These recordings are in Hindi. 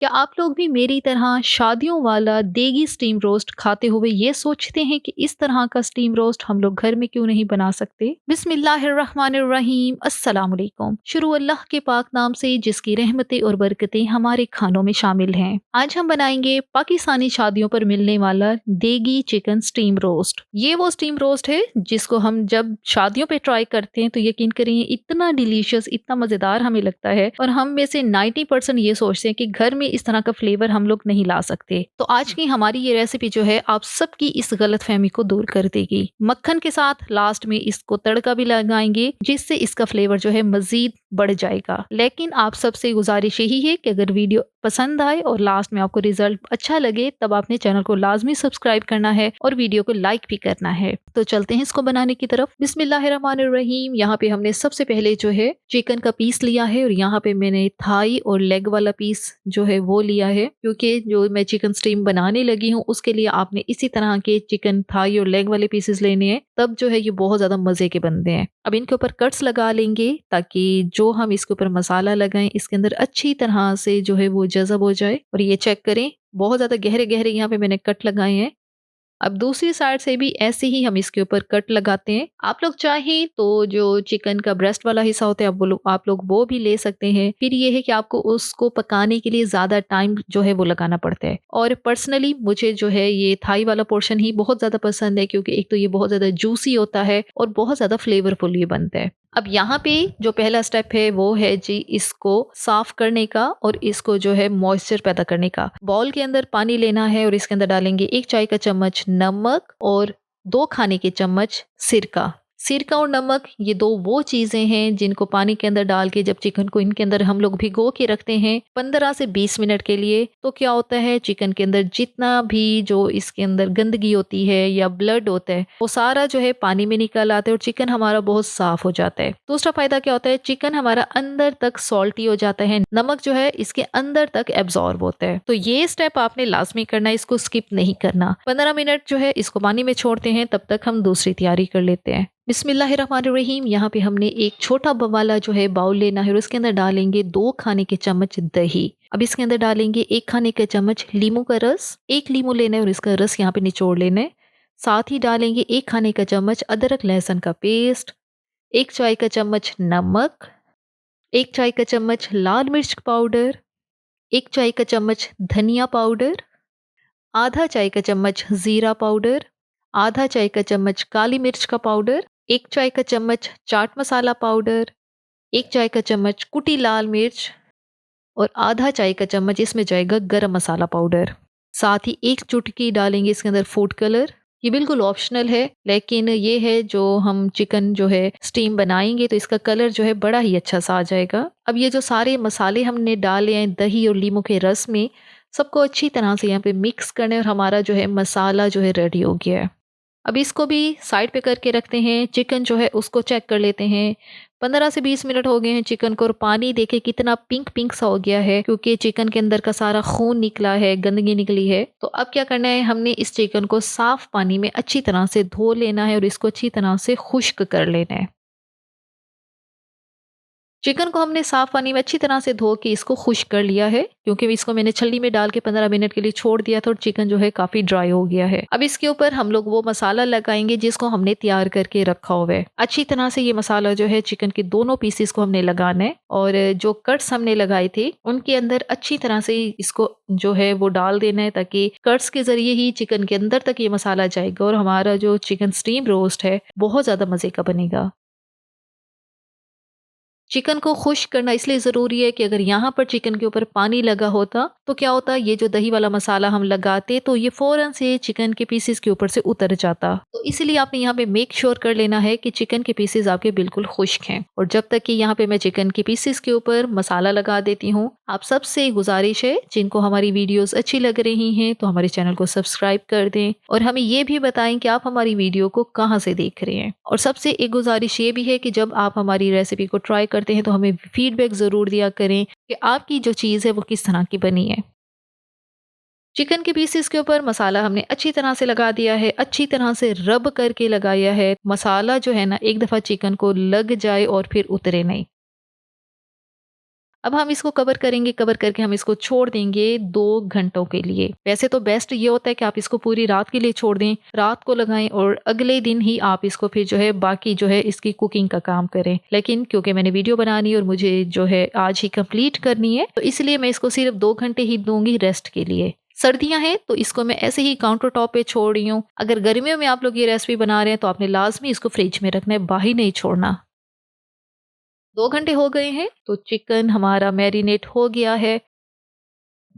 क्या आप लोग भी मेरी तरह शादियों वाला देगी स्टीम रोस्ट खाते हुए ये सोचते हैं कि इस तरह का स्टीम रोस्ट हम लोग घर में क्यों नहीं बना सकते? बिस्मिल्लाहिर्रहमानिर्रहीम, अस्सलाम वालेकुम। शुरू अल्लाह के पाक नाम से जिसकी रहमतें और बरकतें हमारे खानों में शामिल हैं। आज हम बनाएंगे पाकिस्तानी शादियों पर मिलने वाला देगी चिकन स्टीम रोस्ट। ये वो स्टीम रोस्ट है जिसको हम जब शादियों पे ट्राई करते हैं तो यकीन करिए इतना डिलीशियस, इतना मजेदार हमें लगता है और हम में से 90% ये सोचते हैं कि घर में इस तरह का फ्लेवर हम लोग नहीं ला सकते। तो आज की हमारी ये रेसिपी जो है आप सबकी इस गलतफहमी को दूर कर देगी। मक्खन के साथ लास्ट में इसको तड़का भी लगाएंगे जिससे इसका फ्लेवर जो है मजीद बढ़ जाएगा। लेकिन आप सबसे गुजारिश यही है कि अगर वीडियो पसंद आए और लास्ट में आपको रिजल्ट अच्छा लगे तब आपने चैनल को लाजमी सब्सक्राइब करना है और वीडियो को लाइक भी करना है। तो चलते हैं इसको बनाने की तरफ। बिस्मिल्लाहिर्रहमानिर्रहीम। यहाँ पे हमने सबसे पहले जो है चिकन का पीस लिया है और यहाँ पे मैंने थाई और लेग वाला पीस जो है वो लिया है, क्योंकि जो मैं चिकन स्टीम बनाने लगी हूँ उसके लिए आपने इसी तरह के चिकन थाई और लेग वाले पीसेस लेने हैं, तब जो है ये बहुत ज्यादा मजे के बनते हैं। अब इनके ऊपर कट्स लगा लेंगे ताकि जो हम इसके ऊपर मसाला लगाएं इसके अंदर अच्छी तरह से जो है वो जज़ब हो जाए। और ये चेक करें बहुत ज्यादा गहरे गहरे यहाँ पे मैंने कट लगाए हैं। अब दूसरी साइड से भी ऐसे ही हम इसके ऊपर कट लगाते हैं। आप लोग चाहें तो जो चिकन का ब्रेस्ट वाला हिस्सा होता है आप लोग वो भी ले सकते हैं। फिर ये है कि आपको उसको पकाने के लिए ज्यादा टाइम जो है वो लगाना पड़ता है। और पर्सनली मुझे जो है ये थाई वाला पोर्शन ही बहुत ज्यादा पसंद है, क्योंकि एक तो ये बहुत ज्यादा जूसी होता है और बहुत ज्यादा फ्लेवरफुल ये बनता है। अब यहाँ पे जो पहला स्टेप है वो है जी इसको साफ करने का और इसको जो है मॉइस्चर पैदा करने का। बाउल के अंदर पानी लेना है और इसके अंदर डालेंगे 1 चाय का चम्मच नमक और 2 खाने के चम्मच सिरका। सिरका और नमक ये दो वो चीजें हैं जिनको पानी के अंदर डाल के जब चिकन को इनके अंदर हम लोग भिगो के रखते हैं 15 से 20 मिनट के लिए, तो क्या होता है चिकन के अंदर जितना भी जो इसके अंदर गंदगी होती है या ब्लड होता है वो सारा जो है पानी में निकल आता है और चिकन हमारा बहुत साफ हो जाता है। दूसरा फायदा क्या होता है, चिकन हमारा अंदर तक सॉल्टी हो जाता है, नमक जो है इसके अंदर तक एब्जॉर्ब होता है। तो ये स्टेप आपने लाजमी करना है, इसको स्किप नहीं करना। 15 मिनट जो है इसको पानी में छोड़ते हैं, तब तक हम दूसरी तैयारी कर लेते हैं। बिस्मिल्लाहिर्रहमानिर्रहीम। यहाँ पे हमने एक छोटा वाला जो है बाउल लेना है और उसके अंदर डालेंगे 2 खाने के चम्मच दही। अब इसके अंदर डालेंगे 1 खाने का चम्मच लीमू का रस। 1 लीमू लेना है और इसका रस यहाँ पे निचोड़ लेना है। साथ ही डालेंगे 1 खाने का चम्मच अदरक लहसुन का पेस्ट, 1 चाय का चम्मच नमक, 1 चाय का चम्मच लाल मिर्च पाउडर, 1 चाय का चम्मच धनिया पाउडर, आधा चाय का चम्मच जीरा पाउडर, आधा चाय का चम्मच काली मिर्च का पाउडर, 1 चाय का चम्मच चाट मसाला पाउडर, 1 चाय का चम्मच कुटी लाल मिर्च और आधा चाय का चम्मच इसमें जाएगा गरम मसाला पाउडर। साथ ही 1 चुटकी डालेंगे इसके अंदर फूड कलर। ये बिल्कुल ऑप्शनल है, लेकिन ये है जो हम चिकन जो है स्टीम बनाएंगे तो इसका कलर जो है बड़ा ही अच्छा सा आ जाएगा। अब ये जो सारे मसाले हमने डाले हैं दही और लीमू के रस में, सबको अच्छी तरह से यहाँ पे मिक्स करने और हमारा जो है मसाला जो है रेडी हो गया है। अब इसको भी साइड पे करके रखते हैं। चिकन जो है उसको चेक कर लेते हैं। 15 से 20 मिनट हो गए हैं चिकन को और पानी देखे कितना पिंक पिंक सा हो गया है, क्योंकि चिकन के अंदर का सारा खून निकला है, गंदगी निकली है। तो अब क्या करना है, हमने इस चिकन को साफ पानी में अच्छी तरह से धो लेना है और इसको अच्छी तरह से खुश्क कर लेना है। चिकन को हमने साफ पानी में अच्छी तरह से धो के इसको खुश्क कर लिया है, क्योंकि इसको मैंने छलनी में डाल के 15 मिनट के लिए छोड़ दिया था और चिकन जो है काफी ड्राई हो गया है। अब इसके ऊपर हम लोग वो मसाला लगाएंगे जिसको हमने तैयार करके रखा हुआ है। अच्छी तरह से ये मसाला जो है चिकन के दोनों पीसेस को हमने लगाना है और जो कट्स हमने लगाए थे उनके अंदर अच्छी तरह से इसको जो है वो डाल देना है, ताकि कट्स के जरिए ही चिकन के अंदर तक ये मसाला जाएगा और हमारा जो चिकन स्टीम रोस्ट है बहुत ज्यादा मजे का बनेगा। चिकन को खुश्क करना इसलिए ज़रूरी है कि अगर यहाँ पर चिकन के ऊपर पानी लगा होता तो क्या होता, ये जो दही वाला मसाला हम लगाते तो ये फ़ौरन से चिकन के पीसेस के ऊपर से उतर जाता। तो इसीलिए आपने यहाँ पे मेक श्योर कर लेना है कि चिकन के पीसेस आपके बिल्कुल खुश्क हैं। और जब तक कि यहाँ पे मैं चिकन के पीसेस के ऊपर मसाला लगा देती हूँ, आप सबसे गुजारिश है जिनको हमारी वीडियोस अच्छी लग रही हैं तो हमारे चैनल को सब्सक्राइब कर दें और हमें ये भी बताएं कि आप हमारी वीडियो को कहाँ से देख रहे हैं। और सबसे एक गुजारिश ये भी है कि जब आप हमारी रेसिपी को ट्राई करते हैं तो हमें फीडबैक जरूर दिया करें कि आपकी जो चीज़ है वो किस तरह की बनी है। चिकन के पीसेस के ऊपर मसाला हमने अच्छी तरह से लगा दिया है, अच्छी तरह से रब करके लगाया है। मसाला जो है ना एक दफ़ा चिकन को लग जाए और फिर उतरे नहीं। अब हम इसको कवर करेंगे, कवर करके हम इसको छोड़ देंगे 2 घंटों के लिए। वैसे तो बेस्ट ये होता है कि आप इसको पूरी रात के लिए छोड़ दें, रात को लगाएं और अगले दिन ही आप इसको फिर जो है बाकी जो है इसकी कुकिंग का काम करें। लेकिन क्योंकि मैंने वीडियो बनानी और मुझे जो है आज ही कंप्लीट करनी है, तो इसलिए मैं इसको सिर्फ 2 घंटे ही दूंगी रेस्ट के लिए। सर्दियां हैं तो इसको मैं ऐसे ही काउंटर टॉप पे छोड़ रही हूँ। अगर गर्मियों में आप लोग ये रेसिपी बना रहे हैं तो आपने लाजमी इसको फ्रिज में रखना है, बाहर नहीं छोड़ना। 2 घंटे हो गए हैं तो चिकन हमारा मैरिनेट हो गया है।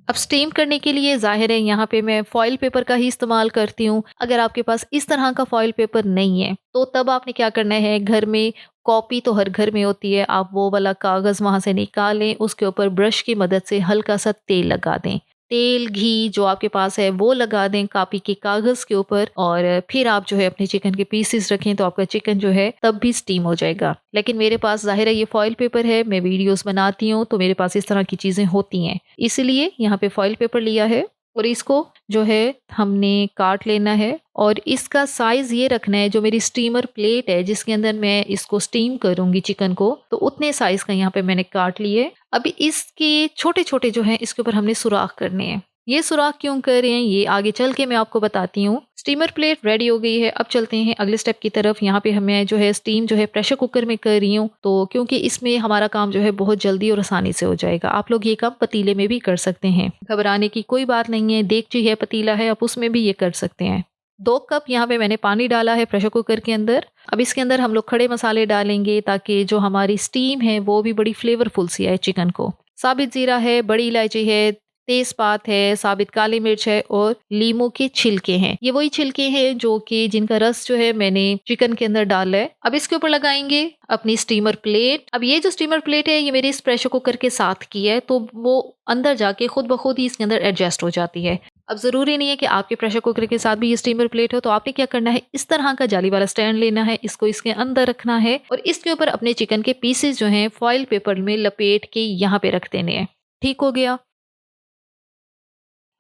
अब स्टीम करने के लिए ज़ाहिर है यहाँ पे मैं फॉइल पेपर का ही इस्तेमाल करती हूँ। अगर आपके पास इस तरह का फॉइल पेपर नहीं है तो तब आपने क्या करना है, घर में कॉपी तो हर घर में होती है, आप वो वाला कागज़ वहाँ से निकालें, उसके ऊपर ब्रश की मदद से हल्का सा तेल लगा दें। तेल घी जो आपके पास है वो लगा दें कॉपी के कागज़ के ऊपर और फिर आप जो है अपने चिकन के पीसेस रखें तो आपका चिकन जो है तब भी स्टीम हो जाएगा। लेकिन मेरे पास ज़ाहिर है ये फॉइल पेपर है, मैं वीडियोस बनाती हूँ तो मेरे पास इस तरह की चीज़ें होती हैं, इसलिए यहाँ पे फॉइल पेपर लिया है और इसको जो है हमने काट लेना है और इसका साइज ये रखना है, जो मेरी स्टीमर प्लेट है जिसके अंदर मैं इसको स्टीम करूंगी चिकन को, तो उतने साइज का यहाँ पे मैंने काट लिए। अभी इसके छोटे छोटे जो हैं इसके ऊपर हमने सुराख करने हैं। ये सुराख क्यों कर रहे हैं ये आगे चल के मैं आपको बताती हूँ। स्टीमर प्लेट रेडी हो गई है, अब चलते हैं अगले स्टेप की तरफ। यहाँ पे हमें जो है स्टीम जो है प्रेशर कुकर में कर रही हूँ, तो क्योंकि इसमें हमारा काम जो है बहुत जल्दी और आसानी से हो जाएगा। आप लोग ये काम पतीले में भी कर सकते हैं, घबराने की कोई बात नहीं है। देगची है, पतीला है, आप उसमें भी ये कर सकते हैं। 2 कप यहाँ पे मैंने पानी डाला है प्रेशर कुकर के अंदर। अब इसके अंदर हम लोग खड़े मसाले डालेंगे ताकि जो हमारी स्टीम है वो भी बड़ी फ्लेवरफुल सी आए चिकन को। साबित जीरा है, बड़ी इलायची है, तेजपात है, साबित काली मिर्च है और लीमू के छिलके हैं। ये वही छिलके हैं जो कि जिनका रस जो है मैंने चिकन के अंदर डाला है। अब इसके ऊपर लगाएंगे अपनी स्टीमर प्लेट। अब ये जो स्टीमर प्लेट है ये मेरे इस प्रेशर कुकर के साथ की है, तो वो अंदर जाके खुद ब खुद ही इसके अंदर एडजस्ट हो जाती है। अब जरूरी नहीं है कि आपके प्रेशर कुकर के साथ भी ये स्टीमर प्लेट हो, तो आपने क्या करना है, इस तरह का जाली वाला स्टैंड लेना है, इसको इसके अंदर रखना है और इसके ऊपर अपने चिकन के पीसेस जो हैं फॉइल पेपर में लपेट के यहाँ पे रख देने हैं। ठीक हो गया।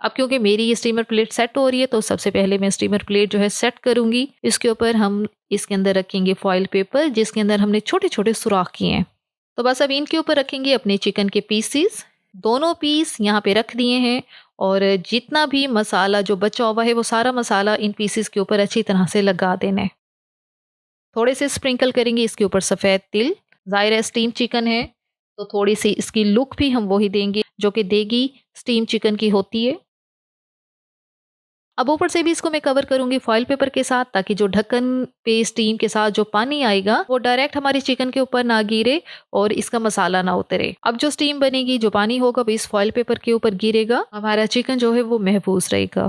अब क्योंकि मेरी ये स्टीमर प्लेट सेट हो रही है तो सबसे पहले मैं स्टीमर प्लेट जो है सेट करूंगी। इसके ऊपर हम इसके अंदर रखेंगे फॉइल पेपर जिसके अंदर हमने छोटे छोटे सुराख किए हैं। तो बस अब इनके ऊपर रखेंगे अपने चिकन के पीसेस। दोनों पीस यहाँ पे रख दिए हैं और जितना भी मसाला जो बचा हुआ है वो सारा मसाला इन पीसेस के ऊपर अच्छी तरह से लगा देना है। थोड़े से स्प्रिंकल करेंगे इसके ऊपर सफ़ेद तिल। ज़ाहिर है स्टीम चिकन है तो थोड़ी सी इसकी लुक भी हम वही देंगे जो कि देगी स्टीम चिकन की होती है। अब ऊपर से भी इसको मैं कवर करूंगी फॉइल पेपर के साथ ताकि जो ढक्कन पे स्टीम के साथ जो पानी आएगा वो डायरेक्ट हमारे चिकन के ऊपर ना गिरे और इसका मसाला ना उतरे। अब जो स्टीम बनेगी, जो पानी होगा वो इस फॉइल पेपर के ऊपर गिरेगा, हमारा चिकन जो है वो महफूज रहेगा।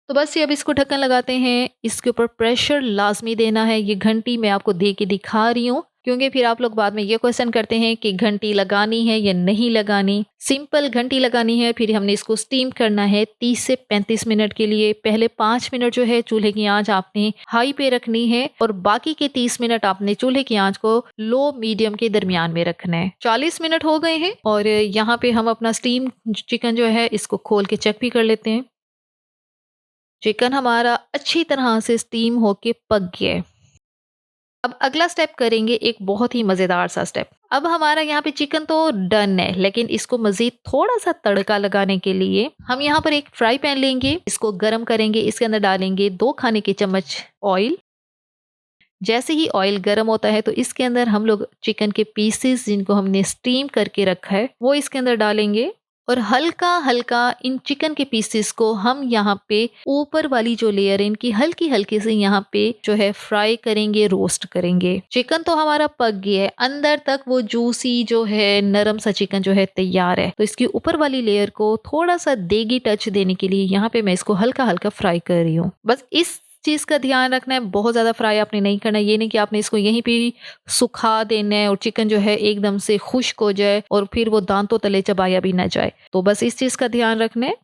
तो बस ये अब इसको ढक्कन लगाते हैं। इसके ऊपर प्रेशर लाजमी देना है। ये घंटी मैं आपको दे के दिखा रही हूँ क्योंकि फिर आप लोग बाद में ये क्वेश्चन करते हैं कि घंटी लगानी है या नहीं लगानी। सिंपल घंटी लगानी है, फिर हमने इसको स्टीम करना है 30 से 35 मिनट के लिए। पहले 5 मिनट जो है चूल्हे की आंच आपने हाई पे रखनी है और बाकी के 30 मिनट आपने चूल्हे की आंच को लो मीडियम के दरमियान में रखना है। 40 मिनट हो गए हैं और यहाँ पे हम अपना स्टीम चिकन जो है इसको खोल के चेक भी कर लेते हैं। चिकन हमारा अच्छी तरह से स्टीम होके पक गया है। अब अगला स्टेप करेंगे एक बहुत ही मज़ेदार सा स्टेप। अब हमारा यहाँ पे चिकन तो डन है, लेकिन इसको मज़ीद थोड़ा सा तड़का लगाने के लिए हम यहाँ पर एक फ्राई पैन लेंगे, इसको गर्म करेंगे, इसके अंदर डालेंगे 2 खाने के चम्मच ऑयल। जैसे ही ऑयल गर्म होता है तो इसके अंदर हम लोग चिकन के पीसेस जिनको हमने स्टीम करके रखा है वो इसके अंदर डालेंगे और हल्का हल्का इन चिकन के पीसेस को हम यहाँ पे ऊपर वाली जो लेयर है इनकी हल्की हल्की से यहाँ पे जो है फ्राई करेंगे, रोस्ट करेंगे। चिकन तो हमारा पक गया है, अंदर तक वो जूसी जो है नरम सा चिकन जो है तैयार है। तो इसकी ऊपर वाली लेयर को थोड़ा सा देगी टच देने के लिए यहाँ पे मैं इसको हल्का हल्का फ्राई कर रही हूँ। बस इस चीज का ध्यान रखना है, बहुत ज्यादा फ्राई आपने नहीं करना। ये नहीं कि आपने इसको यहीं पे सुखा देना है और चिकन जो है एकदम से खुश्क हो जाए और फिर वो दांतों तले चबाया भी ना जाए। तो बस इस चीज का ध्यान रखना है।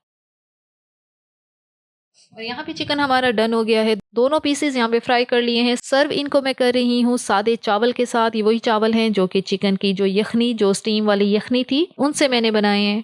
और यहाँ पे चिकन हमारा डन हो गया है। दोनों पीसेस यहाँ पे फ्राई कर लिए हैं। सर्व इनको मैं कर रही हूँ सादे चावल के साथ। ये वही चावल हैं जो कि चिकन की जो यखनी, जो स्टीम वाली यखनी थी, उनसे मैंने बनाए हैं।